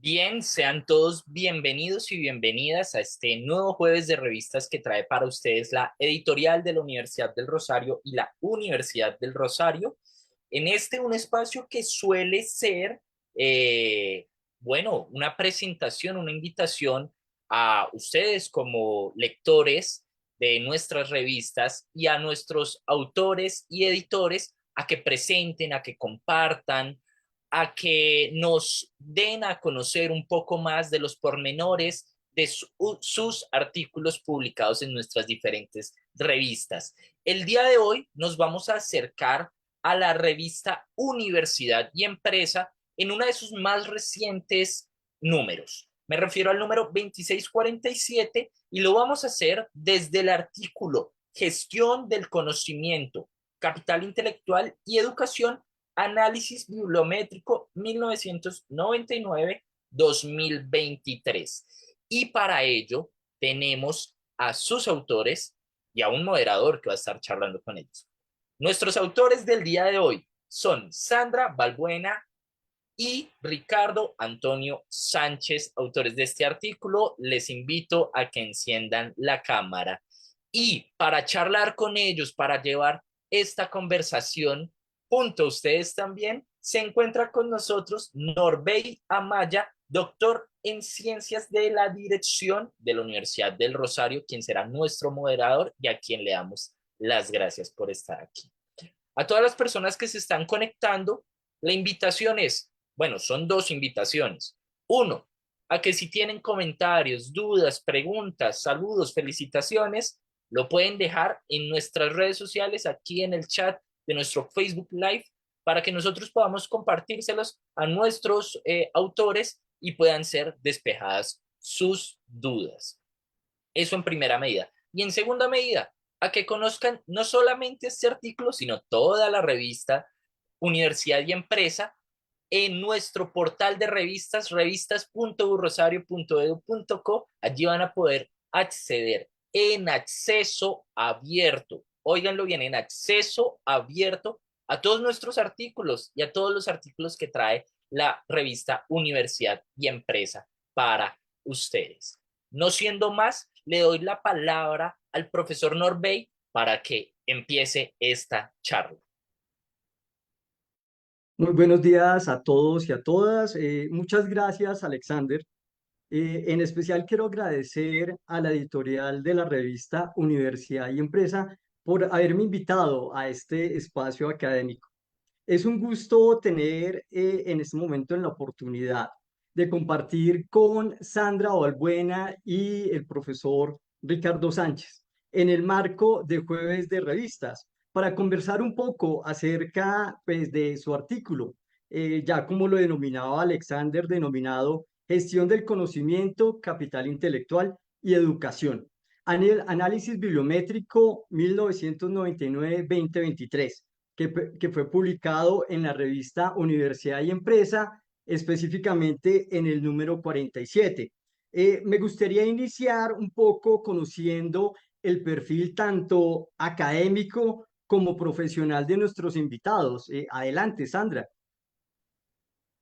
Bien, sean todos bienvenidos y bienvenidas a este nuevo jueves de revistas que trae para ustedes la editorial de la Universidad del Rosario y la Universidad del Rosario. En un espacio que suele ser, una presentación, una invitación a ustedes como lectores de nuestras revistas y a nuestros autores y editores a que presenten, a que compartan, a que nos den a conocer un poco más de los pormenores de sus artículos publicados en nuestras diferentes revistas. El día de hoy nos vamos a acercar a la revista Universidad y Empresa en uno de sus más recientes números. Me refiero al número 2647 y lo vamos a hacer desde el artículo Gestión del Conocimiento, Capital Intelectual y Educación, Análisis Bibliométrico 1999-2023. Y para ello tenemos a sus autores y a un moderador que va a estar charlando con ellos. Nuestros autores del día de hoy son Sandra Balbuena y Ricardo Antonio Sánchez, autores de este artículo. Les invito a que enciendan la cámara. Y para charlar con ellos, para llevar esta conversación junto a ustedes también, se encuentra con nosotros Norbey Amaya, doctor en Ciencias de la Dirección de la Universidad del Rosario, quien será nuestro moderador y a quien le damos las gracias por estar aquí. A todas las personas que se están conectando, la invitación es, son dos invitaciones. Uno, a que si tienen comentarios, dudas, preguntas, saludos, felicitaciones, lo pueden dejar en nuestras redes sociales, aquí en el chat de nuestro Facebook Live, para que nosotros podamos compartírselos a nuestros autores y puedan ser despejadas sus dudas. Eso en primera medida. Y en segunda medida, a que conozcan no solamente este artículo, sino toda la revista Universidad y Empresa en nuestro portal de revistas, revistas.urrosario.edu.co. Allí van a poder acceder en acceso abierto. Óiganlo bien, en acceso abierto a todos nuestros artículos y a todos los artículos que trae la revista Universidad y Empresa para ustedes. No siendo más, le doy la palabra al profesor Norbey para que empiece esta charla. Muy buenos días a todos y a todas. Muchas gracias, Alexander. En especial quiero agradecer a la editorial de la revista Universidad y Empresa por haberme invitado a este espacio académico. Es un gusto tener en este momento la oportunidad de compartir con Sandra Balbuena y el profesor Ricardo Sánchez en el marco de Jueves de Revistas para conversar un poco acerca pues, de su artículo, ya como lo denominaba Alexander, denominado Gestión del Conocimiento, Capital Intelectual y Educación. Análisis bibliométrico 1999-2023 que fue publicado en la revista Universidad y Empresa, específicamente en el número 47. Me gustaría iniciar un poco conociendo el perfil tanto académico como profesional de nuestros invitados. Adelante, Sandra.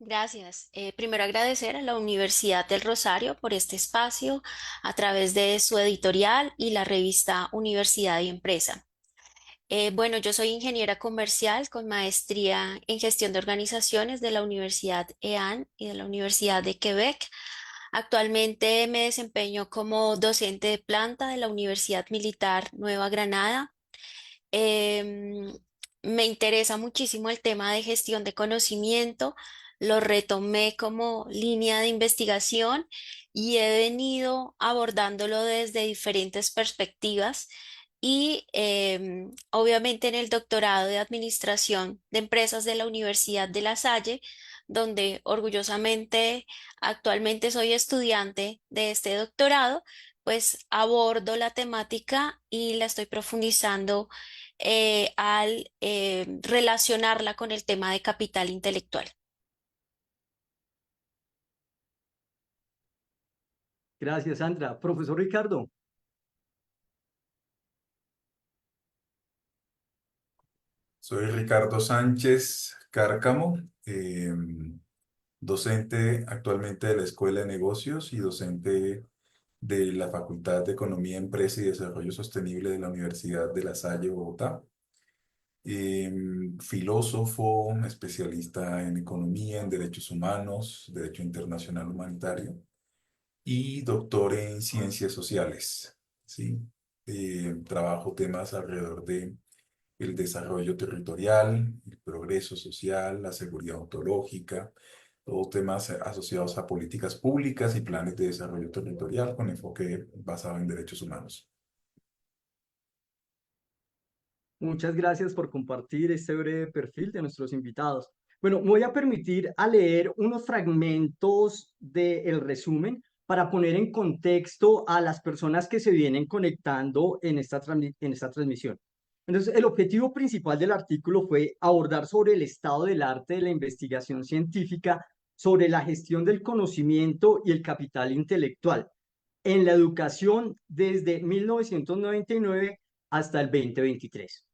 Gracias. Primero agradecer a la Universidad del Rosario por este espacio a través de su editorial y la revista Universidad y Empresa. Bueno, yo soy ingeniera comercial con maestría en gestión de organizaciones de la Universidad EAN y de la Universidad de Quebec. Actualmente me desempeño como docente de planta de la Universidad Militar Nueva Granada. Em, Me interesa muchísimo el tema de gestión de conocimiento, lo retomé como línea de investigación y he venido abordándolo desde diferentes perspectivas y obviamente en el doctorado de Administración de Empresas de la Universidad de La Salle, donde orgullosamente actualmente soy estudiante de este doctorado, pues abordo la temática y la estoy profundizando al relacionarla con el tema de capital intelectual. Gracias, Sandra. Profesor Ricardo. Soy Ricardo Sánchez Cárcamo, docente actualmente de la Escuela de Negocios y docente de la Facultad de Economía, Empresa y Desarrollo Sostenible de la Universidad de La Salle, Bogotá. Filósofo, especialista en economía, en derechos humanos, derecho internacional humanitario y doctor en ciencias sociales, ¿sí? Trabajo temas alrededor de el desarrollo territorial, el progreso social, la seguridad ontológica, todos temas asociados a políticas públicas y planes de desarrollo territorial con enfoque basado en derechos humanos. Muchas gracias por compartir este breve perfil de nuestros invitados. Bueno, me voy a permitir a leer unos fragmentos del resumen para poner en contexto a las personas que se vienen conectando en en esta transmisión. Entonces, el objetivo principal del artículo fue abordar sobre el estado del arte de la investigación científica, sobre la gestión del conocimiento y el capital intelectual en la educación desde 1999 hasta el 2023.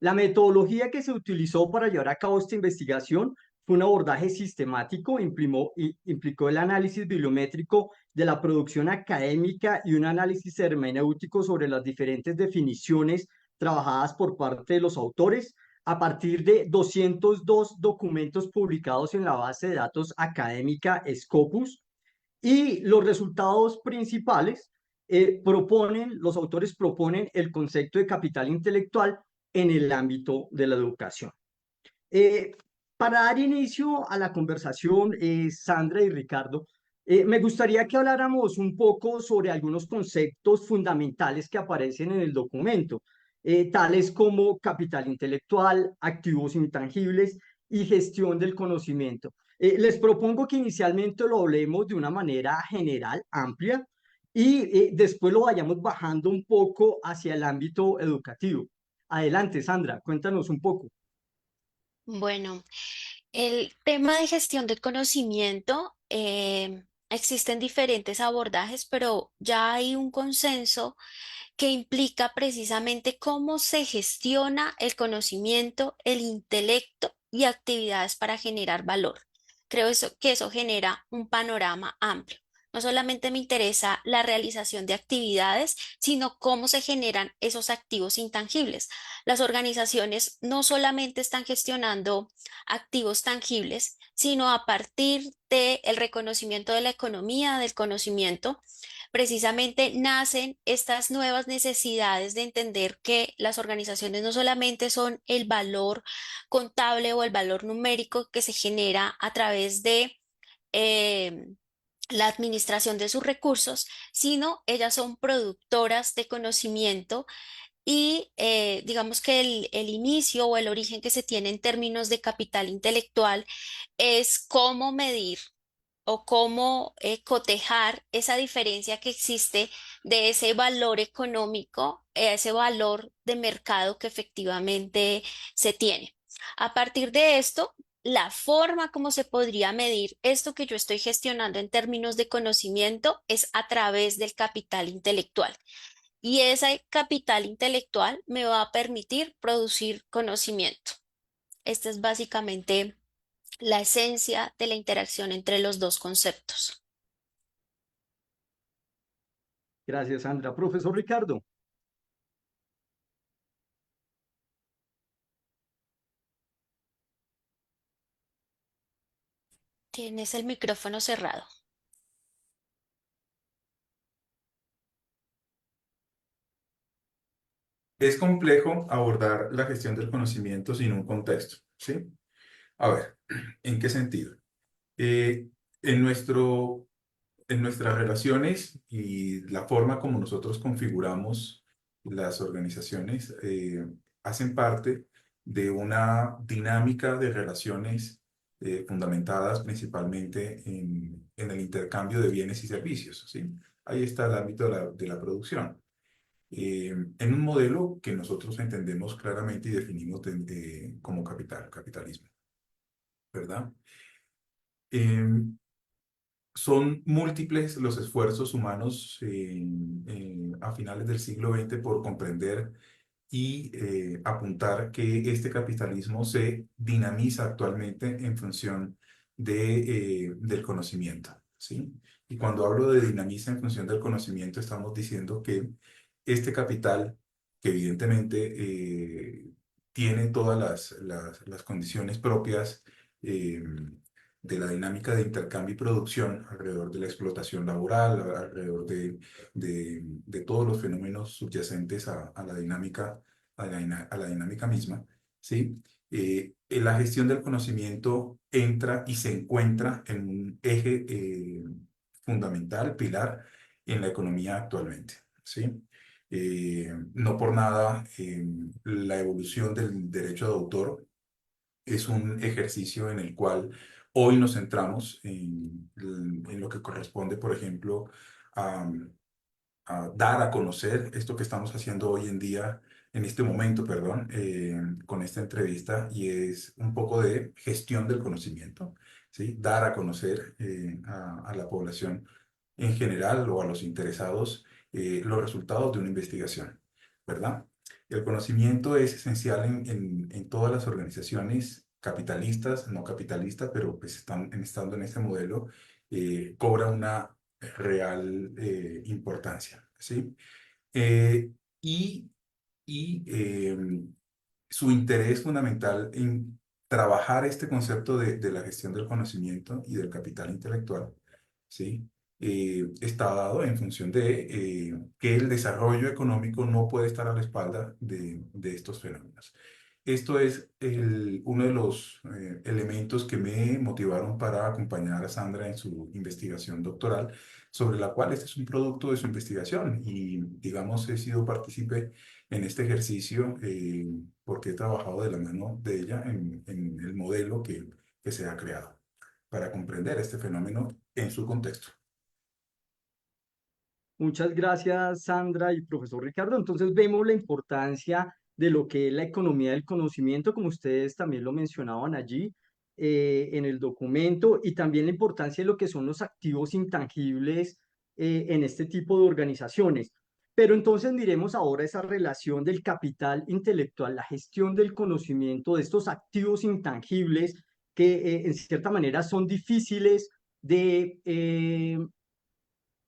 La metodología que se utilizó para llevar a cabo esta investigación fue un abordaje sistemático, implicó el análisis bibliométrico de la producción académica y un análisis hermenéutico sobre las diferentes definiciones trabajadas por parte de los autores a partir de 202 documentos publicados en la base de datos académica Scopus, y los resultados principales los autores proponen el concepto de capital intelectual en el ámbito de la educación. Eh, para dar inicio a la conversación, Sandra y Ricardo, me gustaría que habláramos un poco sobre algunos conceptos fundamentales que aparecen en el documento, tales como capital intelectual, activos intangibles y gestión del conocimiento. Les propongo que inicialmente lo hablemos de una manera general, amplia, y después lo vayamos bajando un poco hacia el ámbito educativo. Adelante, Sandra, cuéntanos un poco. Bueno, el tema de gestión del conocimiento, existen diferentes abordajes, pero ya hay un consenso que implica precisamente cómo se gestiona el conocimiento, el intelecto y actividades para generar valor. Que eso genera un panorama amplio. No solamente me interesa la realización de actividades, sino cómo se generan esos activos intangibles. Las organizaciones no solamente están gestionando activos tangibles, sino a partir del reconocimiento de la economía, del conocimiento, precisamente nacen estas nuevas necesidades de entender que las organizaciones no solamente son el valor contable o el valor numérico que se genera a través de eh, la administración de sus recursos, sino ellas son productoras de conocimiento y digamos que el inicio o el origen que se tiene en términos de capital intelectual es cómo medir o cómo cotejar esa diferencia que existe de ese valor económico, ese valor de mercado que efectivamente se tiene. A partir de esto, la forma como se podría medir esto que yo estoy gestionando en términos de conocimiento es a través del capital intelectual. Y ese capital intelectual me va a permitir producir conocimiento. Esta es básicamente la esencia de la interacción entre los dos conceptos. Gracias, Sandra. Profesor Ricardo. Tienes el micrófono cerrado. Es complejo abordar la gestión del conocimiento sin un contexto, ¿sí? A ver, ¿en qué sentido? Eh, en en nuestras relaciones y la forma como nosotros configuramos las organizaciones hacen parte de una dinámica de relaciones fundamentadas principalmente en el intercambio de bienes y servicios, ¿sí? Ahí está el ámbito de de la producción. En un modelo que nosotros entendemos claramente y definimos como capitalismo, ¿verdad? Em, Son múltiples los esfuerzos humanos a finales del siglo XX por comprender y apuntar que este capitalismo se dinamiza actualmente en función del conocimiento, ¿sí? Y cuando hablo de dinamiza en función del conocimiento, estamos diciendo que este capital, que evidentemente tiene todas las condiciones propias eh, de la dinámica de intercambio y producción alrededor de la explotación laboral, alrededor de todos los fenómenos subyacentes a la dinámica, a la dinámica misma, ¿sí? En la gestión del conocimiento entra y se encuentra en un eje fundamental, pilar, en la economía actualmente, ¿sí? No por nada, la evolución del derecho de autor es un ejercicio en el cual hoy nos centramos en lo que corresponde, por ejemplo, a, a dar a conocer esto que estamos haciendo hoy en día, en este momento, perdón, con esta entrevista, y es un poco de gestión del conocimiento, ¿sí? Dar a conocer a la población en general o a los interesados los resultados de una investigación, ¿verdad? El conocimiento es esencial en todas las organizaciones capitalistas, no capitalistas, pero pues estando en este modelo, cobra una real importancia, ¿sí? Eh, y y su interés fundamental en trabajar este concepto de la gestión del conocimiento y del capital intelectual, ¿sí? Está dado en función de que el desarrollo económico no puede estar a la espalda de estos fenómenos. Esto es uno de los elementos que me motivaron para acompañar a Sandra en su investigación doctoral, sobre la cual este es un producto de su investigación y, digamos, he sido partícipe en este ejercicio porque he trabajado de la mano de ella en el modelo que se ha creado para comprender este fenómeno en su contexto. Muchas gracias, Sandra y profesor Ricardo. Entonces vemos la importancia de lo que es la economía del conocimiento, como ustedes también lo mencionaban allí en el documento, y también la importancia de lo que son los activos intangibles en este tipo de organizaciones. Pero entonces miremos ahora esa relación del capital intelectual, la gestión del conocimiento, de estos activos intangibles que en cierta manera son difíciles de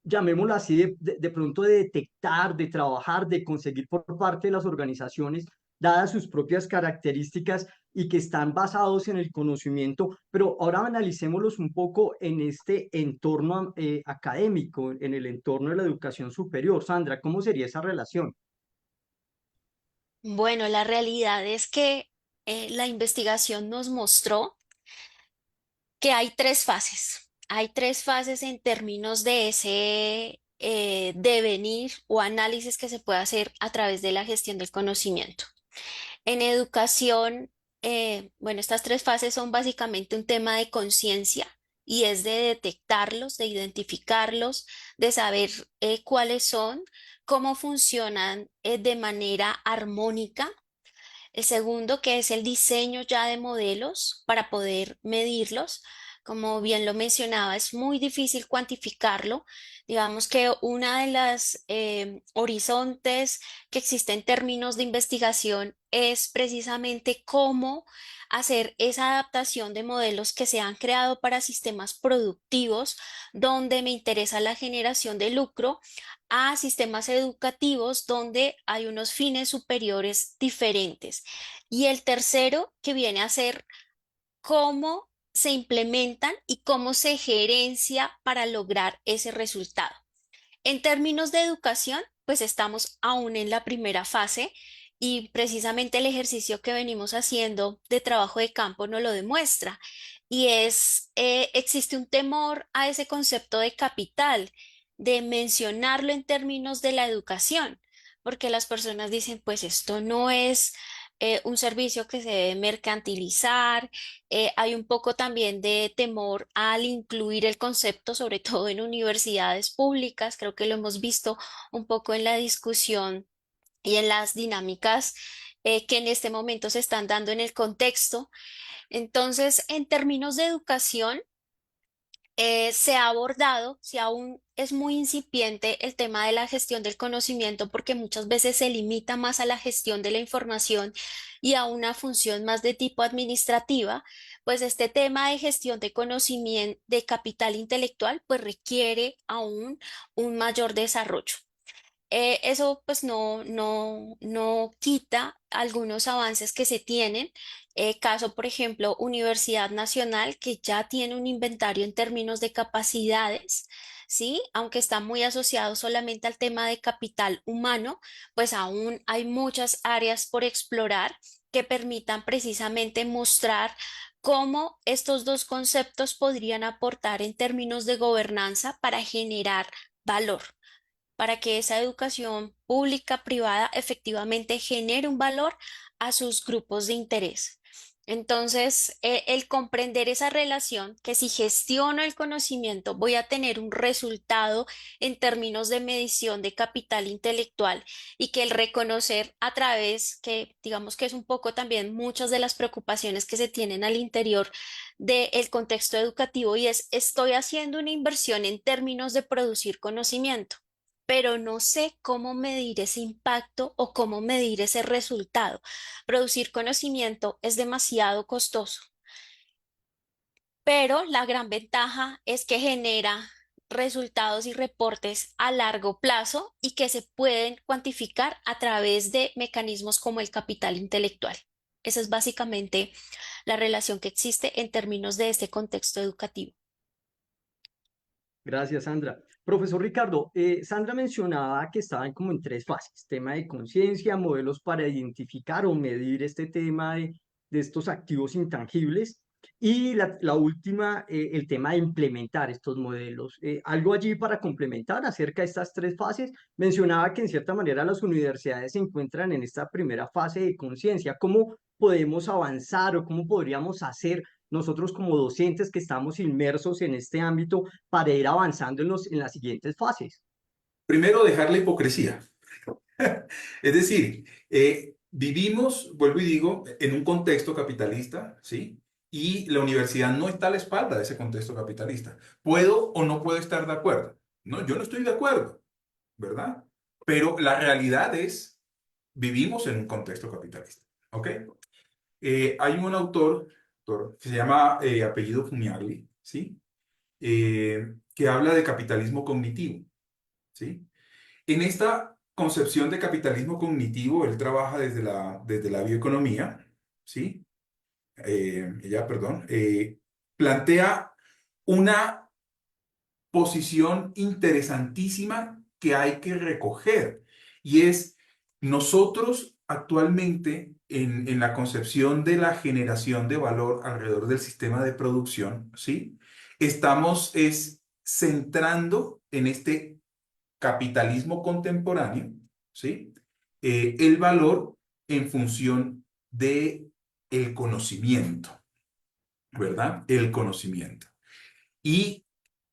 llamémoslo así, de pronto de detectar, de trabajar, de conseguir por parte de las organizaciones, dadas sus propias características y que están basados en el conocimiento, pero ahora analicémoslos un poco en este entorno académico, en el entorno de la educación superior. Sandra, ¿cómo sería esa relación? Bueno, la realidad es que la investigación nos mostró que hay tres fases. Hay tres fases en términos de ese devenir o análisis que se puede hacer a través de la gestión del conocimiento. En educación, bueno, estas tres fases son básicamente un tema de conciencia y es de detectarlos, de identificarlos, de saber cuáles son, cómo funcionan de manera armónica. El segundo, que es el diseño ya de modelos para poder medirlos. Como bien lo mencionaba, es muy difícil cuantificarlo. Digamos que una de las horizontes que existen en términos de investigación es precisamente cómo hacer esa adaptación de modelos que se han creado para sistemas productivos, donde me interesa la generación de lucro, a sistemas educativos donde hay unos fines superiores diferentes. Y el tercero, que viene a ser cómo se implementan y cómo se gerencia para lograr ese resultado. En términos de educación, pues estamos aún en la primera fase y precisamente el ejercicio que venimos haciendo de trabajo de campo nos lo demuestra. Y es, existe un temor a ese concepto de capital, de mencionarlo en términos de la educación, porque las personas dicen, pues esto no es un servicio que se debe mercantilizar. Hay un poco también de temor al incluir el concepto, sobre todo en universidades públicas. Creo que lo hemos visto un poco en la discusión y en las dinámicas que en este momento se están dando en el contexto. Entonces, en términos de educación, Se ha abordado, si aún es muy incipiente el tema de la gestión del conocimiento, porque muchas veces se limita más a la gestión de la información y a una función más de tipo administrativa, pues este tema de gestión de conocimiento, de capital intelectual, pues requiere aún un mayor desarrollo. Eso pues no quita algunos avances que se tienen. Caso, por ejemplo, Universidad Nacional, que ya tiene un inventario en términos de capacidades, ¿sí? Aunque está muy asociado solamente al tema de capital humano, pues aún hay muchas áreas por explorar que permitan precisamente mostrar cómo estos dos conceptos podrían aportar en términos de gobernanza para generar valor, para que esa educación pública, privada, efectivamente genere un valor a sus grupos de interés. Entonces, el comprender esa relación, que si gestiono el conocimiento voy a tener un resultado en términos de medición de capital intelectual, y que el reconocer a través, que digamos que es un poco también muchas de las preocupaciones que se tienen al interior del contexto educativo, y es, estoy haciendo una inversión en términos de producir conocimiento, pero no sé cómo medir ese impacto o cómo medir ese resultado. Producir conocimiento es demasiado costoso, pero la gran ventaja es que genera resultados y reportes a largo plazo y que se pueden cuantificar a través de mecanismos como el capital intelectual. Esa es básicamente la relación que existe en términos de este contexto educativo. Gracias, Sandra. Profesor Ricardo, Sandra mencionaba que estaban como en tres fases: tema de conciencia, modelos para identificar o medir este tema de estos activos intangibles, y la última, el tema de implementar estos modelos. Algo allí para complementar acerca de estas tres fases. Mencionaba que en cierta manera las universidades se encuentran en esta primera fase de conciencia. ¿Cómo podemos avanzar o cómo podríamos hacer nosotros como docentes que estamos inmersos en este ámbito para ir avanzando en las siguientes fases? Primero, dejar la hipocresía. Es decir, vivimos, vuelvo y digo, en un contexto capitalista, ¿sí? Y la universidad no está a la espalda de ese contexto capitalista. ¿Puedo o no puedo estar de acuerdo? No, yo no estoy de acuerdo, ¿verdad? Pero la realidad es, vivimos en un contexto capitalista, ¿ok? Hay un autor que se llama apellido Fumiarli, ¿sí? Que habla de capitalismo cognitivo, ¿sí? En esta concepción de capitalismo cognitivo, él trabaja desde la bioeconomía, ¿sí? Perdón, plantea una posición interesantísima que hay que recoger, y es: nosotros actualmente en la concepción de la generación de valor alrededor del sistema de producción, ¿sí? Estamos centrando en este capitalismo contemporáneo, ¿sí? El valor en función de el conocimiento, ¿verdad? El conocimiento. Y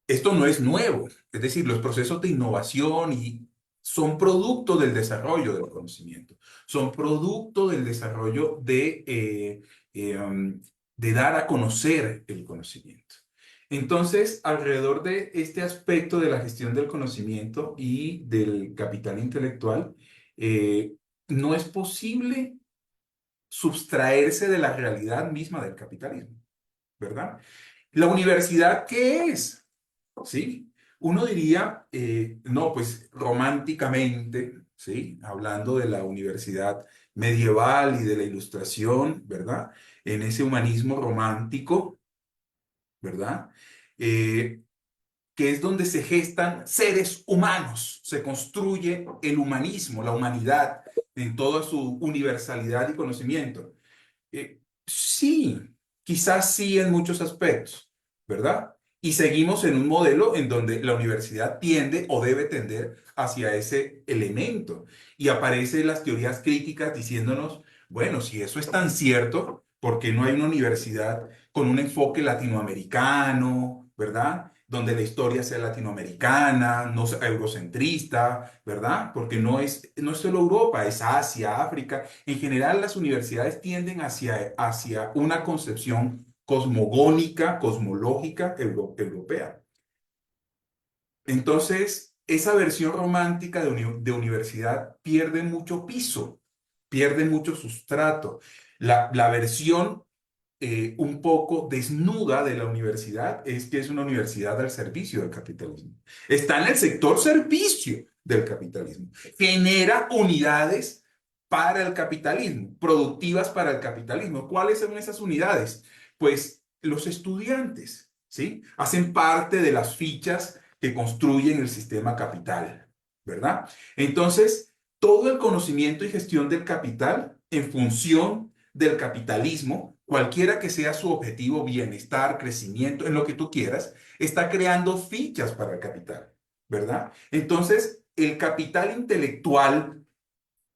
esto no es nuevo, es decir, los procesos de innovación son producto del desarrollo del conocimiento, son producto del desarrollo de dar a conocer el conocimiento. Entonces, alrededor de este aspecto de la gestión del conocimiento y del capital intelectual, no es posible sustraerse de la realidad misma del capitalismo, ¿verdad? ¿La universidad qué es? ¿Sí? Uno diría, no, pues románticamente, ¿sí? Hablando de la universidad medieval y de la ilustración, ¿verdad? En ese humanismo romántico, ¿verdad? Eh, que es donde se gestan seres humanos, se construye el humanismo, la humanidad en toda su universalidad y conocimiento. Sí, quizás sí en muchos aspectos, ¿verdad? Y seguimos en un modelo en donde la universidad tiende o debe tender hacia ese elemento. Y aparecen las teorías críticas diciéndonos, bueno, si eso es tan cierto, ¿por qué no hay una universidad con un enfoque latinoamericano, ¿verdad? Donde la historia sea latinoamericana, no sea eurocentrista, ¿verdad? Porque no es solo Europa, es Asia, África. En general, las universidades tienden hacia una concepción cosmogónica, cosmológica europea. Entonces, esa versión romántica de universidad pierde mucho piso, pierde mucho sustrato. La versión un poco desnuda de la universidad es que es una universidad al servicio del capitalismo. Está en el sector servicio del capitalismo. Genera unidades para el capitalismo, productivas para el capitalismo. ¿Cuáles son esas unidades? Pues los estudiantes, ¿sí? Hacen parte de las fichas que construyen el sistema capital, ¿verdad? Entonces, todo el conocimiento y gestión del capital en función del capitalismo, cualquiera que sea su objetivo, bienestar, crecimiento, en lo que tú quieras, está creando fichas para el capital, ¿verdad? Entonces, el capital intelectual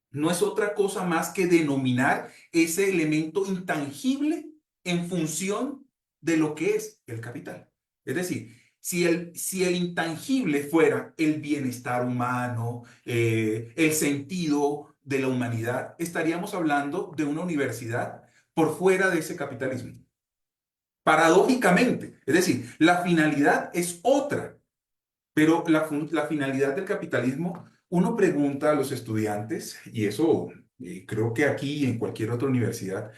no es otra cosa más que denominar ese elemento intangible en función de lo que es el capital. Es decir, si el intangible fuera el bienestar humano, el sentido de la humanidad, estaríamos hablando de una universidad por fuera de ese capitalismo. Paradójicamente, es decir, la finalidad es otra, pero la finalidad del capitalismo, uno pregunta a los estudiantes, y eso creo que aquí y en cualquier otra universidad,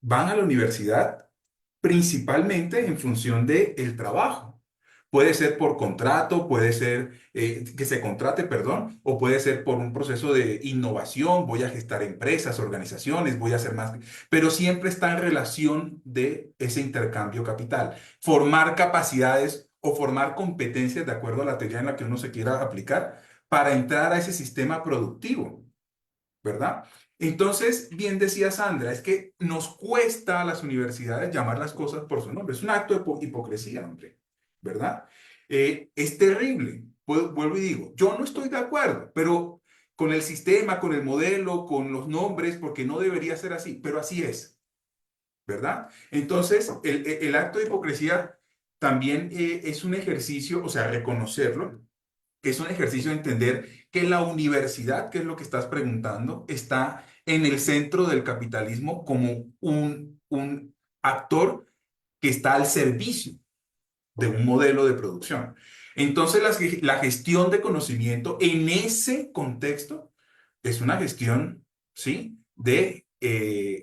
van a la universidad principalmente en función del trabajo. Puede ser por contrato, puede ser que se contrate, perdón, o puede ser por un proceso de innovación, voy a gestar empresas, organizaciones, voy a hacer más, pero siempre está en relación de ese intercambio capital. Formar capacidades o formar competencias de acuerdo a la teoría en la que uno se quiera aplicar para entrar a ese sistema productivo, ¿verdad? Entonces, bien decía Sandra, es que nos cuesta a las universidades llamar las cosas por su nombre. Es un acto de hipocresía, hombre, ¿verdad? Es terrible. Vuelvo y digo, yo no estoy de acuerdo, pero con el sistema, con el modelo, con los nombres, porque no debería ser así, pero así es, ¿verdad? Entonces, el acto de hipocresía también es un ejercicio, o sea, reconocerlo, que es un ejercicio de entender que la universidad, que es lo que estás preguntando, está en el centro del capitalismo como un actor que está al servicio de un modelo de producción. Entonces, la gestión de conocimiento en ese contexto es una gestión, ¿sí?, de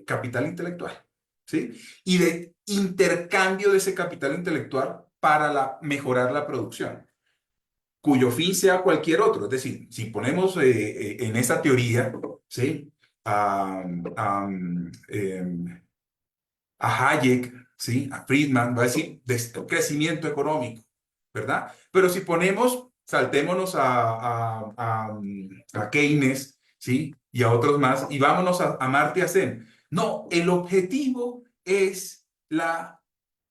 capital intelectual, ¿sí? Y de intercambio de ese capital intelectual para mejorar la producción, cuyo fin sea cualquier otro. Es decir, si ponemos en esa teoría, ¿sí?, a, a, a Hayek, ¿sí?, a Friedman, va a decir crecimiento económico, ¿verdad? Pero si ponemos, saltémonos a Keynes, ¿sí?, y a otros más, y vámonos a Amartya Sen. No, el objetivo es la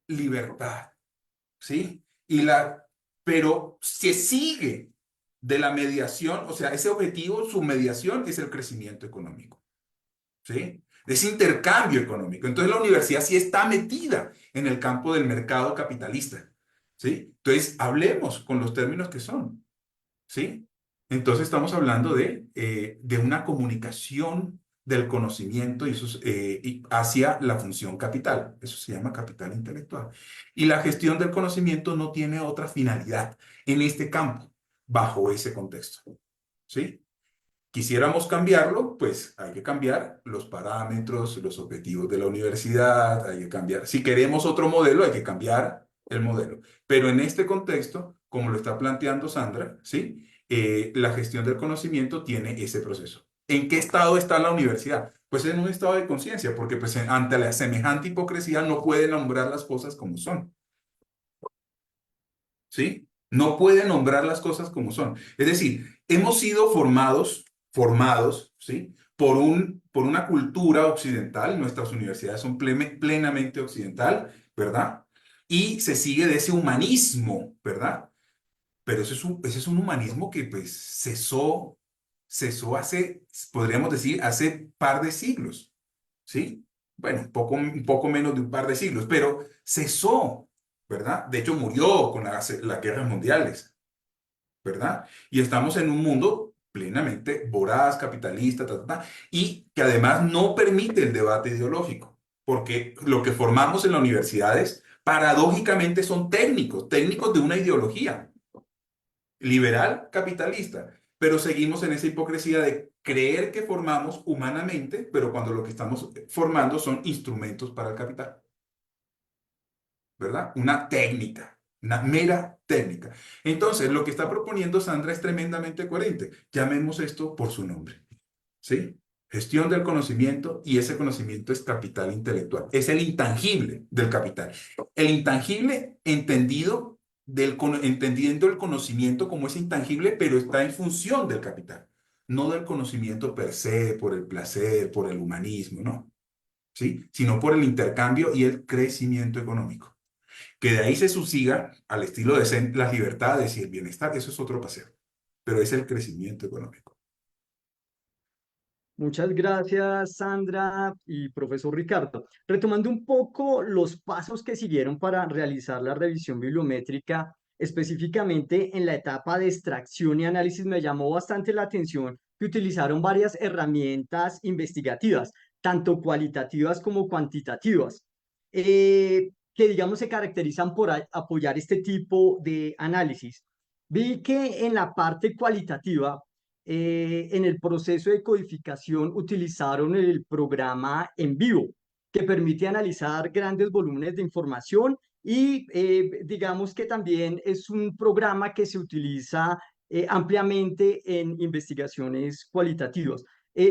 libertad, ¿sí? Pero se sigue de la mediación, o sea, ese objetivo, su mediación es el crecimiento económico, ¿sí? De ese intercambio económico. Entonces la universidad sí está metida en el campo del mercado capitalista, ¿sí? Entonces hablemos con los términos que son, ¿sí? Entonces estamos hablando de una comunicación del conocimiento y hacia la función capital. Eso se llama capital intelectual. Y la gestión del conocimiento no tiene otra finalidad en este campo, bajo ese contexto, ¿sí? Quisiéramos cambiarlo, pues hay que cambiar los parámetros, los objetivos de la universidad, hay que cambiar. Si queremos otro modelo, hay que cambiar el modelo. Pero en este contexto, como lo está planteando Sandra, ¿sí?, la gestión del conocimiento tiene ese proceso. ¿En qué estado está la universidad? Pues en un estado de conciencia, porque pues, ante la semejante hipocresía no puede nombrar las cosas como son, ¿sí? No puede nombrar las cosas como son. Es decir, hemos sido formados, ¿sí?, por una cultura occidental. Nuestras universidades son plenamente occidental, ¿verdad? Y se sigue de ese humanismo, ¿verdad? Pero ese es un humanismo que pues cesó hace, podríamos decir, hace par de siglos, ¿sí? Bueno, un poco menos de un par de siglos, pero cesó, ¿verdad? De hecho, murió con las guerras mundiales, ¿verdad? Y estamos en un mundo plenamente voraz, capitalista, y que además no permite el debate ideológico. porque lo que formamos en las universidades paradójicamente son técnicos, técnicos de una ideología liberal capitalista, pero seguimos en esa hipocresía de creer que formamos humanamente, pero cuando lo que estamos formando son instrumentos para el capital, ¿verdad? Una técnica, una mera técnica. Entonces, lo que está proponiendo Sandra es tremendamente coherente. Llamemos esto por su nombre, ¿sí? Gestión del conocimiento, y ese conocimiento es capital intelectual. Es el intangible del capital. El intangible entendido entendiendo el conocimiento como es intangible, pero está en función del capital, no del conocimiento per se, por el placer, por el humanismo, no, ¿sí? Sino por el intercambio y el crecimiento económico. Que de ahí se subsiga al estilo de Zen las libertades y el bienestar, eso es otro paseo, pero es el crecimiento económico. Muchas gracias, Sandra y profesor Ricardo. Retomando un poco los pasos que siguieron para realizar la revisión bibliométrica, específicamente en la etapa de extracción y análisis, me llamó bastante la atención que utilizaron varias herramientas investigativas, tanto cualitativas como cuantitativas, que digamos se caracterizan por apoyar este tipo de análisis. Vi que en la parte cualitativa, en el proceso de codificación utilizaron el programa en vivo, que permite analizar grandes volúmenes de información y digamos que también es un programa que se utiliza ampliamente en investigaciones cualitativas.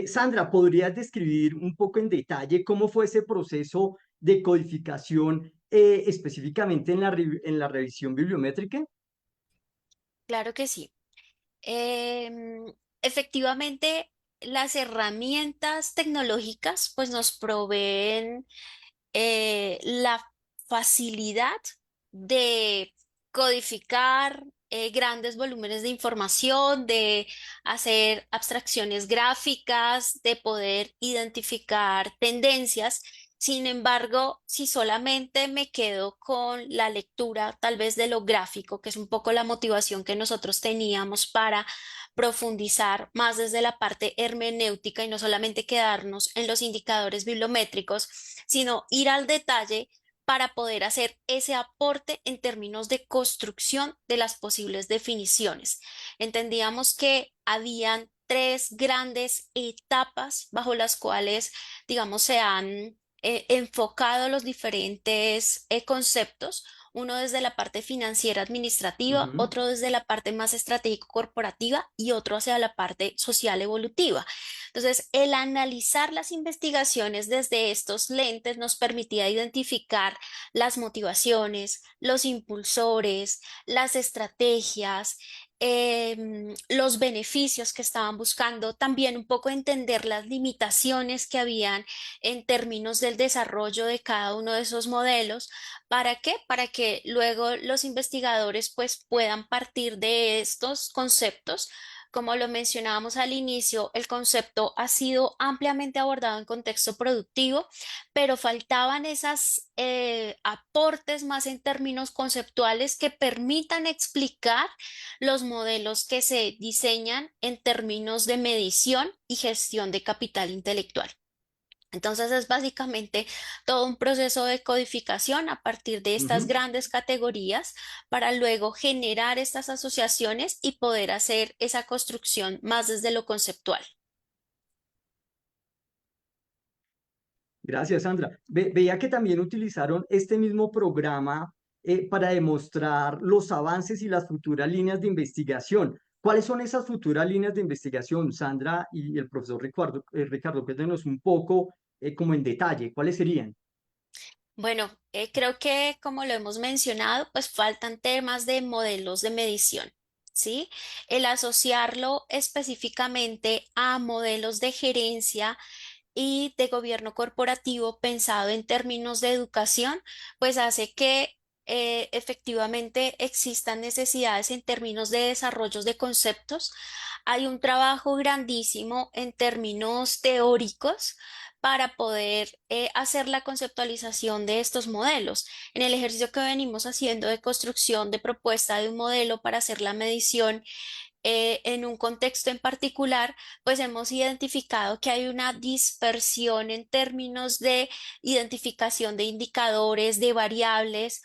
Sandra, ¿podrías describir un poco en detalle cómo fue ese proceso de codificación específicamente en en la revisión bibliométrica? Claro que sí. Em, Efectivamente, las herramientas tecnológicas pues nos proveen la facilidad de codificar grandes volúmenes de información, de hacer abstracciones gráficas, de poder identificar tendencias. Sin embargo, si solamente me quedo con la lectura tal vez de lo gráfico, que es un poco la motivación que nosotros teníamos para profundizar más desde la parte hermenéutica y no solamente quedarnos en los indicadores bibliométricos, sino ir al detalle para poder hacer ese aporte en términos de construcción de las posibles definiciones. Entendíamos que habían tres grandes etapas bajo las cuales, digamos, se han enfocado los diferentes conceptos. Uno desde la parte financiera administrativa, Ujú. otro desde la parte más estratégico corporativa y otro hacia la parte social evolutiva. Entonces, el analizar las investigaciones desde estos lentes nos permitía identificar las motivaciones, los impulsores, las estrategias, los beneficios que estaban buscando, también un poco entender las limitaciones que habían en términos del desarrollo de cada uno de esos modelos. ¿Para qué? Para que luego los investigadores pues puedan partir de estos conceptos. Como lo mencionábamos al inicio, el concepto ha sido ampliamente abordado en contexto productivo, pero faltaban esos aportes más en términos conceptuales que permitan explicar los modelos que se diseñan en términos de medición y gestión de capital intelectual. Entonces es básicamente todo un proceso de codificación a partir de estas Ujú. grandes categorías para luego generar estas asociaciones y poder hacer esa construcción más desde lo conceptual. Gracias, Sandra. Veía que también utilizaron este mismo programa para demostrar los avances y las futuras líneas de investigación. ¿Cuáles son esas futuras líneas de investigación, Sandra y el profesor Ricardo? Ricardo, cuéntenos un poco como en detalle, ¿cuáles serían? Bueno, creo que como lo hemos mencionado, pues faltan temas de modelos de medición, ¿sí? El asociarlo específicamente a modelos de gerencia y de gobierno corporativo pensado en términos de educación, pues hace que efectivamente existan necesidades en términos de desarrollos de conceptos. Hay un trabajo grandísimo en términos teóricos para poder hacer la conceptualización de estos modelos. En el ejercicio que venimos haciendo de construcción de propuesta de un modelo para hacer la medición en un contexto en particular, pues hemos identificado que hay una dispersión en términos de identificación de indicadores, de variables.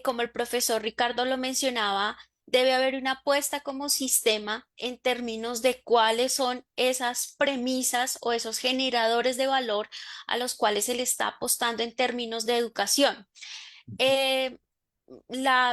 Como el profesor Ricardo lo mencionaba, debe haber una apuesta como sistema en términos de cuáles son esas premisas o esos generadores de valor a los cuales se le está apostando en términos de educación. Eh,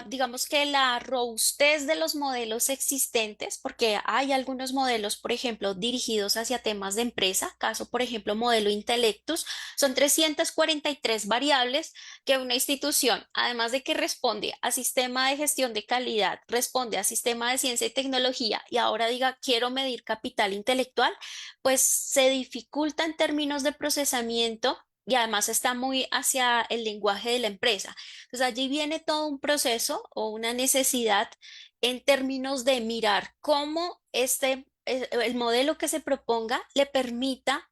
digamos que la robustez de los modelos existentes, porque hay algunos modelos, por ejemplo, dirigidos hacia temas de empresa, caso, por ejemplo, modelo Intellectus, son 343 variables que una institución, además de que responde a sistema de gestión de calidad, responde a sistema de ciencia y tecnología y ahora diga, quiero medir capital intelectual, pues se dificulta en términos de procesamiento. Y además está muy hacia el lenguaje de la empresa. Entonces allí viene todo un proceso o una necesidad en términos de mirar cómo el modelo que se proponga le permita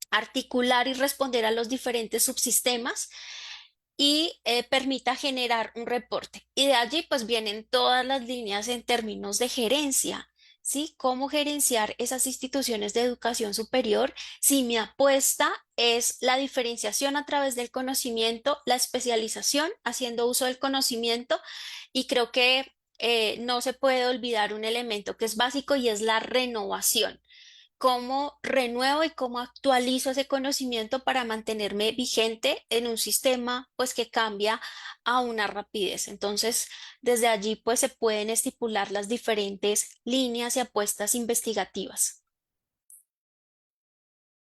articular y responder a los diferentes subsistemas y permita generar un reporte. Y de allí pues vienen todas las líneas en términos de gerencia. ¿Sí? ¿Cómo gerenciar esas instituciones de educación superior si mi apuesta es la diferenciación a través del conocimiento, la especialización, haciendo uso del conocimiento? Y creo que no se puede olvidar un elemento que es básico y es la renovación. ¿Cómo renuevo y cómo actualizo ese conocimiento para mantenerme vigente en un sistema pues que cambia a una rapidez? Entonces, desde allí pues se pueden estipular las diferentes líneas y apuestas investigativas.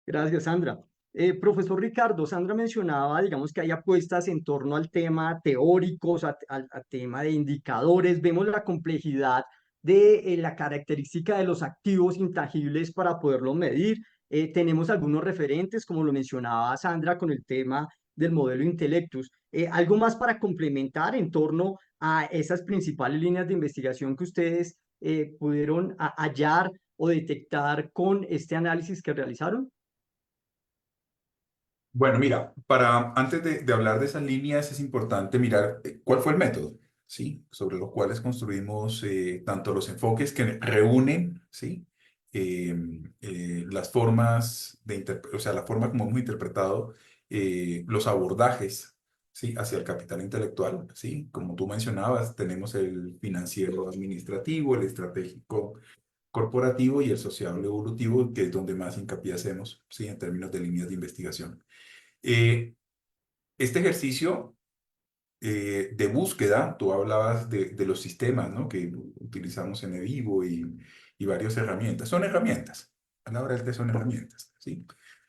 Gracias, Sandra. Profesor Ricardo, Sandra mencionaba, digamos, que hay apuestas en torno al tema teóricos, al tema de indicadores. Vemos la complejidad de la característica de los activos intangibles para poderlo medir. Tenemos algunos referentes, como lo mencionaba Sandra, con el tema del modelo Intellectus. ¿Algo más para complementar en torno a esas principales líneas de investigación que ustedes pudieron hallar o detectar con este análisis que realizaron? Bueno, mira, antes de hablar de esas líneas es importante mirar cuál fue el método, ¿sí? Sobre los cuales construimos tanto los enfoques que reúnen, ¿sí? Eh, las formas o sea, la forma como hemos interpretado los abordajes, ¿sí? Hacia el capital intelectual, ¿sí? Como tú mencionabas, tenemos el financiero administrativo, el estratégico corporativo y el sociable evolutivo, que es donde más hincapié hacemos, ¿sí? En términos de líneas de investigación. Eh, este ejercicio de búsqueda, tú hablabas de los sistemas, ¿no? Que utilizamos en Evivo y varias herramientas. Son herramientas. A la hora del té son herramientas, ¿sí?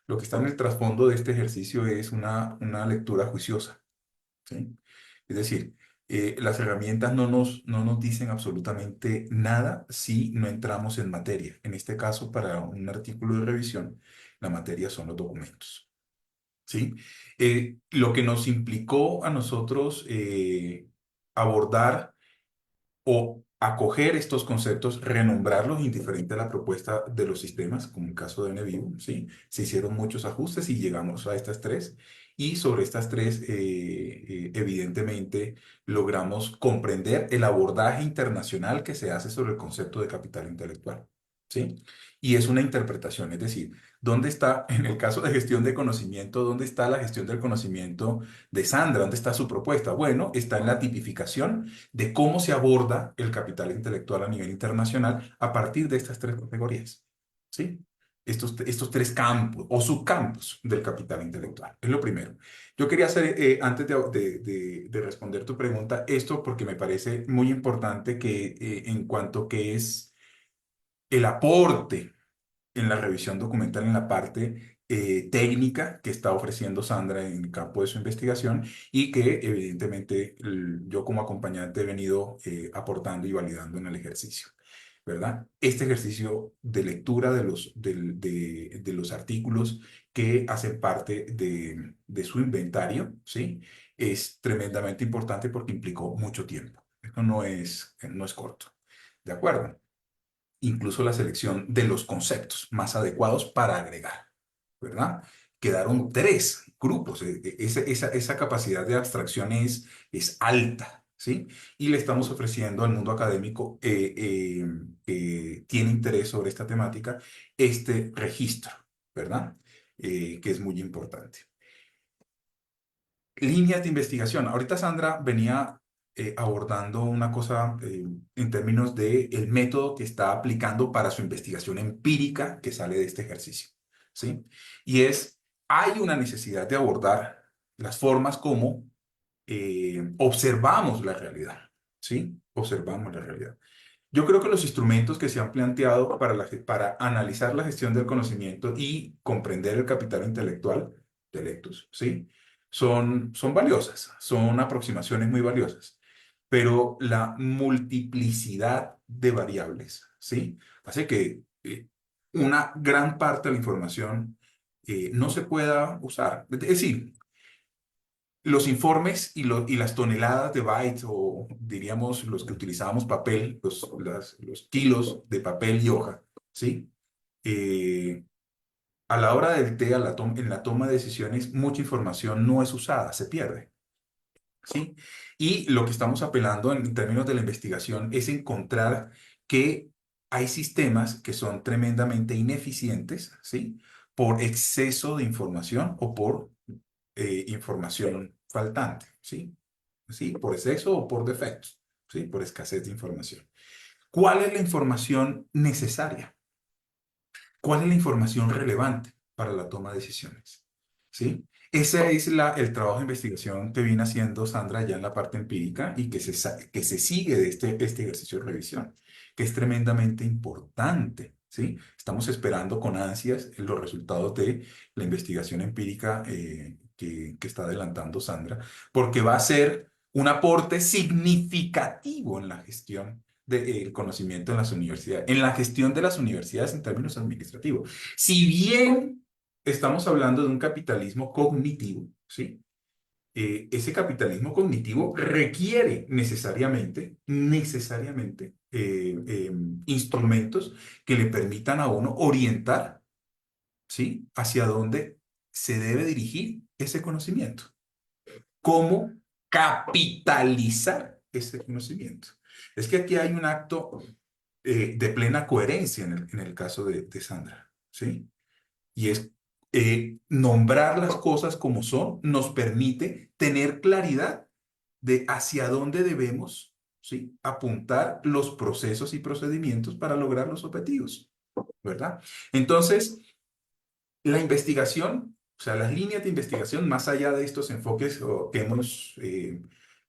Lo que está en el trasfondo de este ejercicio es una lectura juiciosa, ¿sí? Es decir, las herramientas no nos dicen absolutamente nada si no entramos en materia. En este caso, para un artículo de revisión, la materia son los documentos. ¿Sí? Lo que nos implicó a nosotros abordar o acoger estos conceptos, renombrarlos indiferente a la propuesta de los sistemas, como el caso de NVIDIA, ¿sí? Se hicieron muchos ajustes y llegamos a estas tres. Y sobre estas tres, evidentemente, logramos comprender el abordaje internacional que se hace sobre el concepto de capital intelectual, ¿sí? Y es una interpretación, es decir, ¿dónde está, en el caso de gestión de conocimiento, dónde está la gestión del conocimiento de Sandra? ¿Dónde está su propuesta? Bueno, está en la tipificación de cómo se aborda el capital intelectual a nivel internacional a partir de estas tres categorías, ¿sí? Estos tres campos o subcampos del capital intelectual. Es lo primero. Yo quería hacer, antes de responder tu pregunta, esto porque me parece muy importante que en cuanto que es el aporte en la revisión documental en la parte técnica que está ofreciendo Sandra en el campo de su investigación y que evidentemente yo como acompañante he venido aportando y validando en el ejercicio, ¿verdad? Este ejercicio de lectura de los artículos que hacen parte de su inventario, ¿sí? es tremendamente importante porque implicó mucho tiempo. Esto no es corto. ¿De acuerdo? Incluso la selección de los conceptos más adecuados para agregar, ¿verdad? Quedaron 3 grupos. Esa capacidad de abstracción es alta, ¿sí? Y le estamos ofreciendo al mundo académico que tiene interés sobre esta temática, este registro, ¿verdad? Que es muy importante. Líneas de investigación. Ahorita Sandra venía abordando una cosa en términos de el método que está aplicando para su investigación empírica que sale de este ejercicio, ¿sí? Y hay una necesidad de abordar las formas como observamos la realidad, ¿sí? Observamos la realidad. Yo creo que los instrumentos que se han planteado para analizar la gestión del conocimiento y comprender el capital intelectual de Lectus, ¿sí? Son valiosas, son aproximaciones muy valiosas, pero la multiplicidad de variables, ¿sí? Hace que una gran parte de la información no se pueda usar. Es decir, los informes y las toneladas de bytes, o diríamos los que utilizábamos papel, los kilos de papel y hoja, ¿sí? Eh, a la hora del té, en la toma de decisiones, mucha información no es usada, se pierde, ¿sí? Y lo que estamos apelando en términos de la investigación es encontrar que hay sistemas que son tremendamente ineficientes, ¿sí? Por exceso de información o por información faltante, ¿sí? ¿Sí? Por exceso o por defecto, ¿sí? Por escasez de información. ¿Cuál es la información necesaria? ¿Cuál es la información relevante para la toma de decisiones? ¿Sí? Ese es el trabajo de investigación que viene haciendo Sandra ya en la parte empírica y que se sigue de este ejercicio de revisión, que es tremendamente importante. ¿Sí? Estamos esperando con ansias los resultados de la investigación empírica que está adelantando Sandra, porque va a ser un aporte significativo en la gestión del conocimiento en las universidades, en la gestión de las universidades en términos administrativos. Si bien estamos hablando de un capitalismo cognitivo, ¿sí? Ese capitalismo cognitivo requiere necesariamente, instrumentos que le permitan a uno orientar, ¿sí? Hacia dónde se debe dirigir ese conocimiento. Cómo capitalizar ese conocimiento. Es que aquí hay un acto de plena coherencia en el caso de Sandra, ¿sí? Y es nombrar las cosas como son nos permite tener claridad de hacia dónde debemos, ¿sí? Apuntar los procesos y procedimientos para lograr los objetivos, ¿verdad? Entonces, la investigación, o sea, las líneas de investigación, más allá de estos enfoques que hemos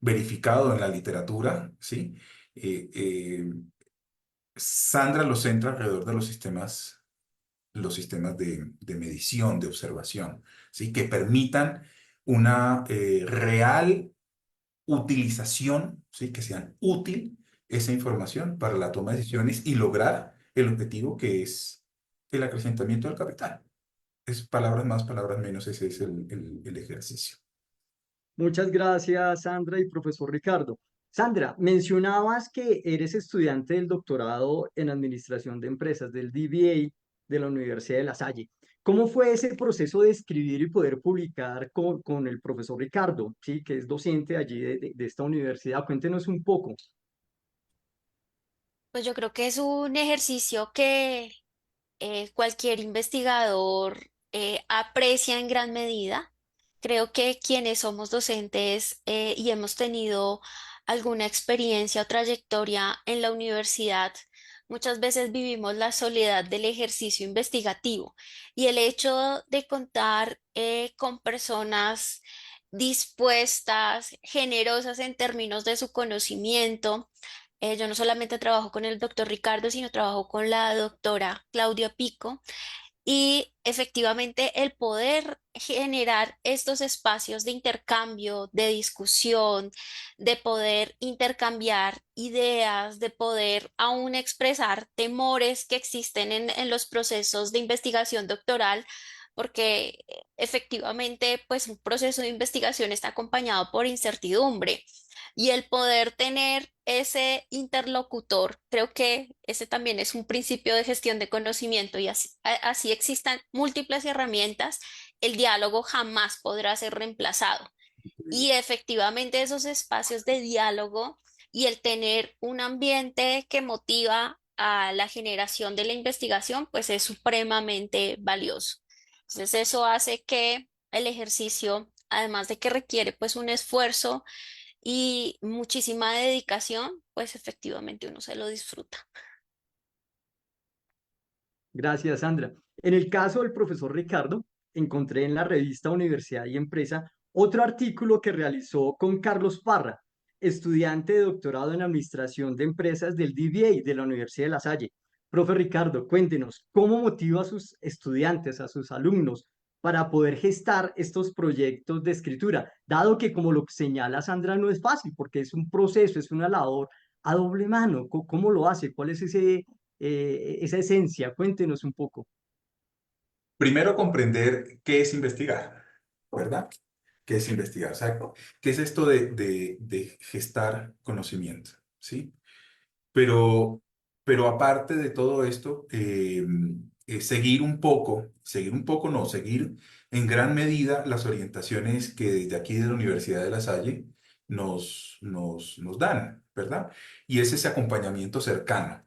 verificado en la literatura, ¿sí? Eh, eh, Sandra lo centra alrededor de los sistemas de medición, de observación, ¿sí? Que permitan una real utilización, ¿sí? Que sean útil esa información para la toma de decisiones y lograr el objetivo que es el acrecentamiento del capital. Es palabras más, palabras menos, ese es el ejercicio. Muchas gracias, Sandra y profesor Ricardo. Sandra, mencionabas que eres estudiante del doctorado en Administración de Empresas, del DBA de la Universidad de La Salle. ¿Cómo fue ese proceso de escribir y poder publicar con el profesor Ricardo, sí, que es docente allí de esta universidad? Cuéntenos un poco. Pues yo creo que es un ejercicio que cualquier investigador aprecia en gran medida. Creo que quienes somos docentes y hemos tenido alguna experiencia o trayectoria en la universidad, muchas veces vivimos la soledad del ejercicio investigativo y el hecho de contar con personas dispuestas, generosas en términos de su conocimiento. Yo no solamente trabajo con el doctor Ricardo, sino trabajo con la doctora Claudia Pico. Y efectivamente el poder generar estos espacios de intercambio, de discusión, de poder intercambiar ideas, de poder aún expresar temores que existen en los procesos de investigación doctoral, porque efectivamente, pues un proceso de investigación está acompañado por incertidumbre. Y el poder tener ese interlocutor, creo que ese también es un principio de gestión de conocimiento y así, así existan múltiples herramientas, el diálogo jamás podrá ser reemplazado. Y efectivamente esos espacios de diálogo y el tener un ambiente que motiva a la generación de la investigación, pues es supremamente valioso. Entonces eso hace que el ejercicio, además de que requiere pues un esfuerzo y muchísima dedicación, pues efectivamente uno se lo disfruta. Gracias, Sandra. En el caso del profesor Ricardo, encontré en la revista Universidad y Empresa otro artículo que realizó con Carlos Parra, estudiante de doctorado en Administración de Empresas del DBA de la Universidad de La Salle. Profe Ricardo, cuéntenos, ¿cómo motiva a sus estudiantes, a sus alumnos, para poder gestar estos proyectos de escritura? Dado que, como lo señala Sandra, no es fácil, porque es un proceso, es una labor a doble mano. ¿Cómo lo hace? ¿Cuál es esa esencia? Cuéntenos un poco. Primero comprender qué es investigar, ¿verdad? ¿Qué es investigar? O sea, ¿qué es esto de gestar conocimiento? ¿Sí? Pero, pero aparte de todo esto, seguir un poco no, seguir en gran medida las orientaciones que desde aquí de la Universidad de La Salle nos dan, ¿verdad? Y es ese acompañamiento cercano.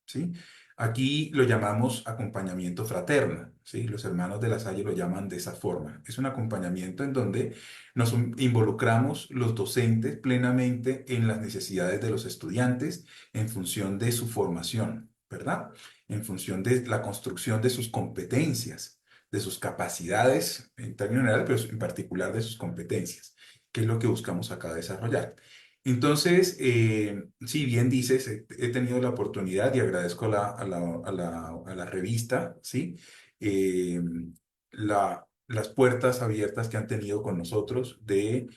¿Sí? Aquí lo llamamos acompañamiento fraterno, ¿sí? Los hermanos de La Salle lo llaman de esa forma. Es un acompañamiento en donde nos involucramos los docentes plenamente en las necesidades de los estudiantes en función de su formación, ¿verdad? En función de la construcción de sus competencias, de sus capacidades en términos generales, pero en particular de sus competencias, que es lo que buscamos acá desarrollar. Entonces, sí, bien dices, he tenido la oportunidad y agradezco a la revista, ¿sí? Eh, las puertas abiertas que han tenido con nosotros de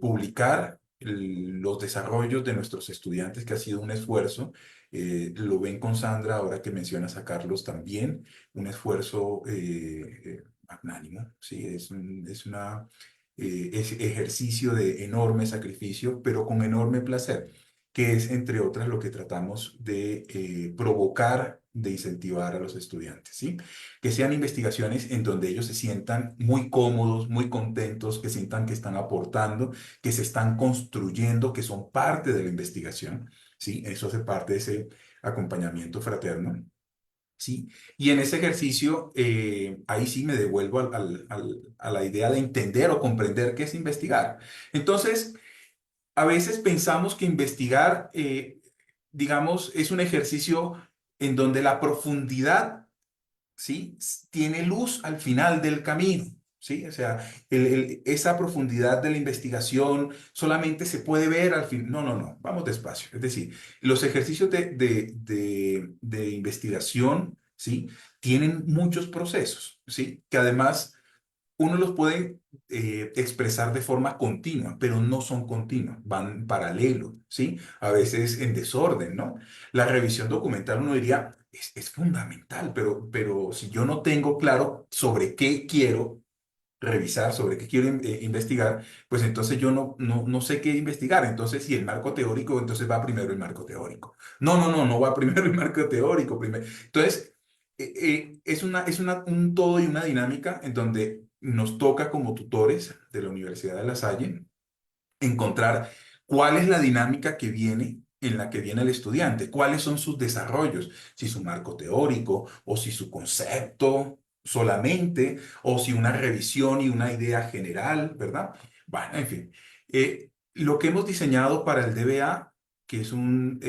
publicar los desarrollos de nuestros estudiantes, que ha sido un esfuerzo. Lo ven con Sandra, ahora que mencionas a Carlos también, un esfuerzo magnánimo, ¿sí? Es una es ejercicio de enorme sacrificio, pero con enorme placer, que es, entre otras, lo que tratamos de provocar, de incentivar a los estudiantes, ¿sí? Que sean investigaciones en donde ellos se sientan muy cómodos, muy contentos, que sientan que están aportando, que se están construyendo, que son parte de la investigación, ¿sí? Eso hace parte de ese acompañamiento fraterno. ¿Sí? Y en ese ejercicio, ahí sí me devuelvo a la idea de entender o comprender qué es investigar. Entonces, a veces pensamos que investigar, digamos, es un ejercicio en donde la profundidad, ¿sí? Tiene luz al final del camino. ¿Sí? O sea, esa profundidad de la investigación solamente se puede ver al fin. No, no, no, vamos despacio. Es decir, los ejercicios de investigación, ¿sí? Tienen muchos procesos, ¿sí? Que además uno los puede expresar de forma continua, pero no son continuos, van en paralelo, ¿sí? A veces en desorden, ¿no? La revisión documental uno diría, es fundamental, pero si yo no tengo claro sobre qué quiero revisar, sobre qué quiero investigar, pues entonces yo no sé qué investigar. Entonces, si el marco teórico, entonces va primero el marco teórico. No va primero el marco teórico. Primero. Entonces, un todo y una dinámica en donde nos toca como tutores de la Universidad de La Salle encontrar cuál es la dinámica que viene en la que viene el estudiante, cuáles son sus desarrollos, si su marco teórico o si su concepto solamente, o si una revisión y una idea general, ¿verdad? Bueno, en fin. Lo que hemos diseñado para el DBA, que es un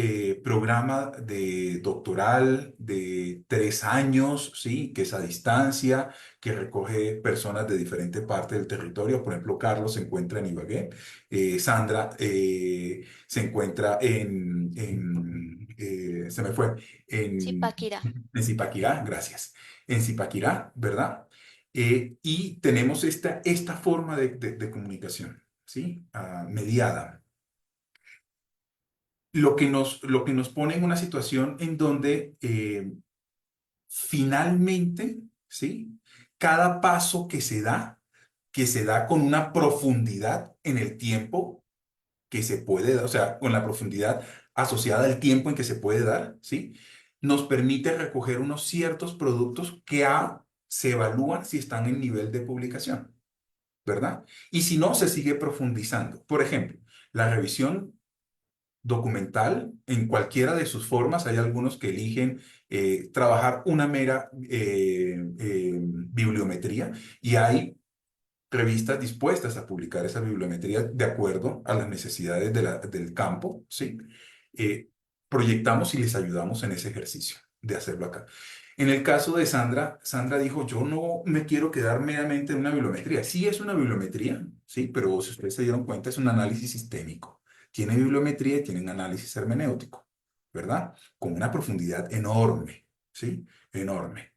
programa de doctoral de 3 años, ¿sí? Que es a distancia, que recoge personas de diferentes partes del territorio. Por ejemplo, Carlos se encuentra en Ibagué, Sandra se encuentra se me fue, Zipaquirá. en Zipaquirá, gracias, en Zipaquirá, ¿verdad? Y tenemos esta forma de comunicación, ¿sí? Mediada. Lo que nos pone en una situación en donde finalmente, ¿sí? cada paso que se da con una profundidad en el tiempo que se puede dar, o sea, con la profundidad asociada al tiempo en que se puede dar, ¿sí? Nos permite recoger unos ciertos productos que se evalúan si están en nivel de publicación, ¿verdad? Y si no, se sigue profundizando. Por ejemplo, la revisión documental en cualquiera de sus formas. Hay algunos que eligen trabajar una mera bibliometría y hay revistas dispuestas a publicar esa bibliometría de acuerdo a las necesidades del campo, ¿sí? Eh, Proyectamos y les ayudamos en ese ejercicio de hacerlo acá. En el caso de Sandra, Sandra dijo, yo no me quiero quedar meramente en una bibliometría. Sí es una bibliometría, sí, pero si ustedes se dieron cuenta, es un análisis sistémico. Tiene bibliometría y tiene un análisis hermenéutico, ¿verdad? Con una profundidad enorme, ¿sí? Enorme,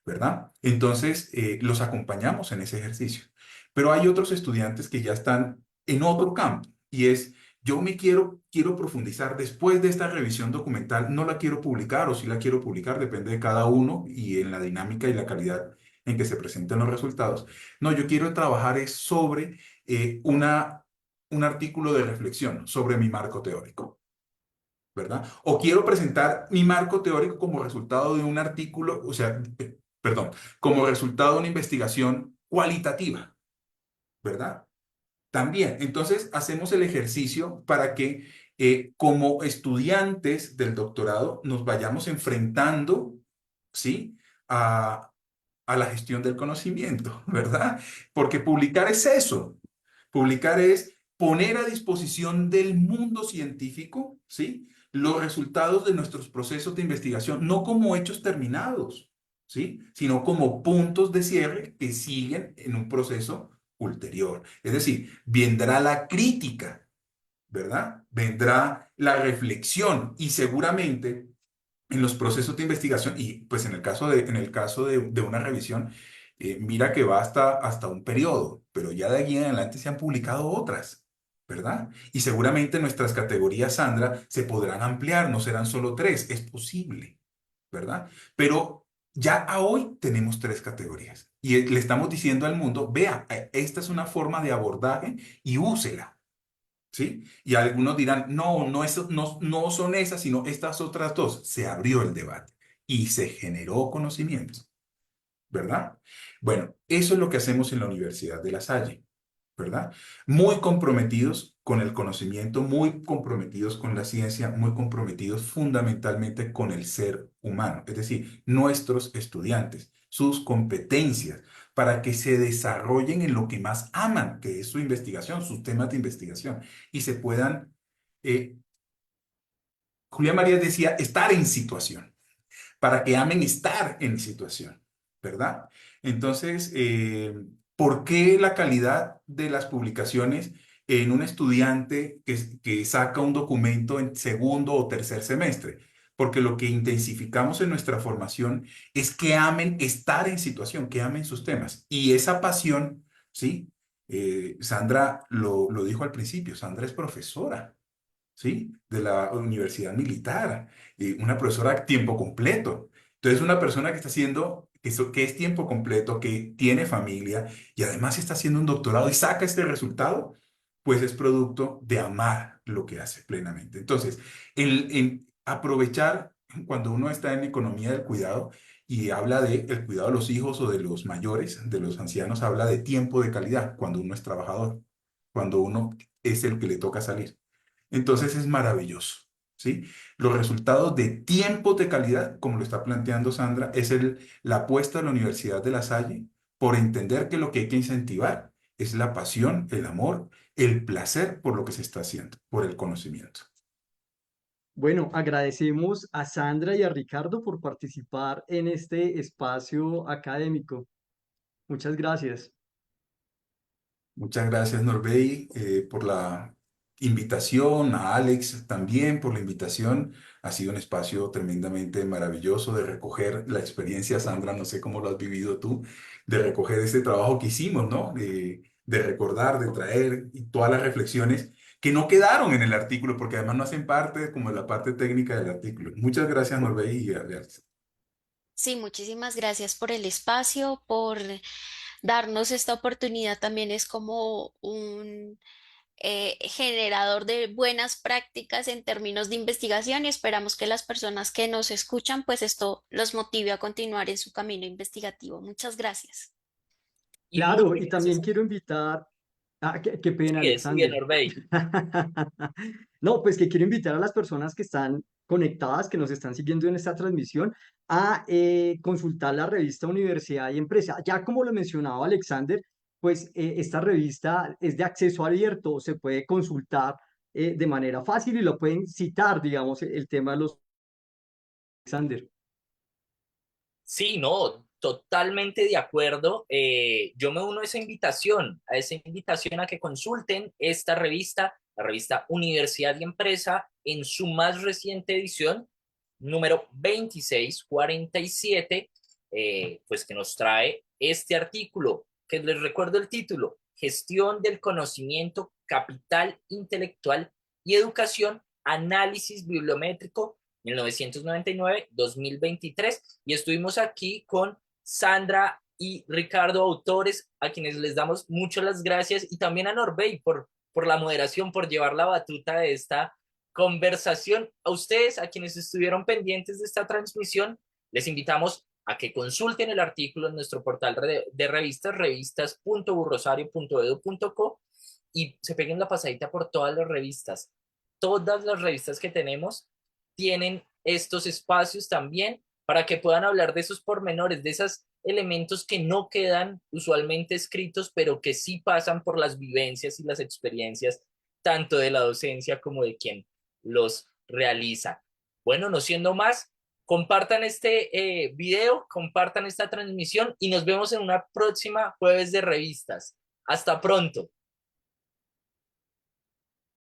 ¿verdad? Entonces, los acompañamos en ese ejercicio. Pero hay otros estudiantes que ya están en otro campo y es, yo quiero profundizar después de esta revisión documental, no la quiero publicar o si la quiero publicar, depende de cada uno y en la dinámica y la calidad en que se presenten los resultados. No, yo quiero trabajar es sobre un artículo de reflexión sobre mi marco teórico, ¿verdad? O quiero presentar mi marco teórico como resultado de un artículo, o sea, perdón, como resultado de una investigación cualitativa, ¿verdad? También, entonces hacemos el ejercicio para que como estudiantes del doctorado nos vayamos enfrentando, ¿sí? A la gestión del conocimiento, ¿verdad? Porque publicar es eso. Publicar es poner a disposición del mundo científico, ¿sí? Los resultados de nuestros procesos de investigación, no como hechos terminados, ¿sí? Sino como puntos de cierre que siguen en un proceso ulterior. Es decir, vendrá la crítica, ¿verdad? Vendrá la reflexión y seguramente en los procesos de investigación y pues en el caso de una revisión, mira que va hasta un periodo, pero ya de allí en adelante se han publicado otras, ¿verdad? Y seguramente nuestras categorías, Sandra, se podrán ampliar, no serán solo tres, es posible, ¿verdad? Pero ya a hoy tenemos tres categorías y le estamos diciendo al mundo, vea, esta es una forma de abordaje y úsela. ¿Sí? Y algunos dirán, no, no son esas, sino estas otras dos. Se abrió el debate y se generó conocimiento, ¿verdad? Bueno, eso es lo que hacemos en la Universidad de La Salle, ¿verdad? Muy comprometidos con el conocimiento, muy comprometidos con la ciencia, muy comprometidos fundamentalmente con el ser humano, es decir, nuestros estudiantes, sus competencias, para que se desarrollen en lo que más aman, que es su investigación, sus temas de investigación, y se puedan, eh, Julia María decía, estar en situación para que amen estar en situación, ¿verdad? Entonces, ¿por qué la calidad de las publicaciones en un estudiante que saca un documento en segundo o tercer semestre? Porque lo que intensificamos en nuestra formación es que amen estar en situación, que amen sus temas. Y esa pasión, ¿sí? Sandra lo dijo al principio, Sandra es profesora. ¿Sí? De la Universidad Militar, una profesora a tiempo completo. Entonces, una persona que está haciendo, que es tiempo completo, que tiene familia y además está haciendo un doctorado y saca este resultado, pues es producto de amar lo que hace plenamente. Entonces, en aprovechar cuando uno está en economía del cuidado y habla de el cuidado de los hijos o de los mayores, de los ancianos, habla de tiempo de calidad cuando uno es trabajador, cuando uno es el que le toca salir. Entonces es maravilloso, ¿sí? Los resultados de tiempos de calidad, como lo está planteando Sandra, es la apuesta de la Universidad de La Salle por entender que lo que hay que incentivar es la pasión, el amor, el placer por lo que se está haciendo, por el conocimiento. Bueno, agradecemos a Sandra y a Ricardo por participar en este espacio académico. Muchas gracias. Muchas gracias, Norbey, por la invitación, a Alex también por la invitación. Ha sido un espacio tremendamente maravilloso de recoger la experiencia, Sandra, no sé cómo lo has vivido tú, de recoger este trabajo que hicimos, ¿no? De recordar, de traer y todas las reflexiones que no quedaron en el artículo, porque además no hacen parte como de la parte técnica del artículo. Muchas gracias, Norbey y Alex. Sí, muchísimas gracias por el espacio, por darnos esta oportunidad. También es como un generador de buenas prácticas en términos de investigación y esperamos que las personas que nos escuchan, pues esto los motive a continuar en su camino investigativo. Muchas gracias. Y muchas Claro, y gracias. también quiero invitar, qué pena, Sigue, Alexander. Norbey. No, pues que quiero invitar a las personas que están conectadas, que nos están siguiendo en esta transmisión, a consultar la revista Universidad y Empresa. Ya como lo mencionaba Alexander, pues esta revista es de acceso abierto, se puede consultar de manera fácil y lo pueden citar, digamos, el tema de los Alexander. Sí, no, totalmente de acuerdo. Yo me uno a esa invitación a que consulten esta revista, la revista Universidad y Empresa, en su más reciente edición, número 2647, pues que nos trae este artículo, que les recuerdo el título: Gestión del conocimiento, capital intelectual y educación, análisis bibliométrico 1999-2023, y estuvimos aquí con Sandra y Ricardo, autores, a quienes les damos muchas las gracias, y también a Norbey por la moderación, por llevar la batuta de esta conversación. A ustedes, a quienes estuvieron pendientes de esta transmisión, les invitamos a que consulten el artículo en nuestro portal de revistas, revistas.burrosario.edu.co, y se peguen la pasadita por todas las revistas. Todas las revistas que tenemos tienen estos espacios también para que puedan hablar de esos pormenores, de esos elementos que no quedan usualmente escritos, pero que sí pasan por las vivencias y las experiencias tanto de la docencia como de quien los realiza. Bueno, no siendo más, compartan este video, compartan esta transmisión y nos vemos en una próxima jueves de revistas. Hasta pronto.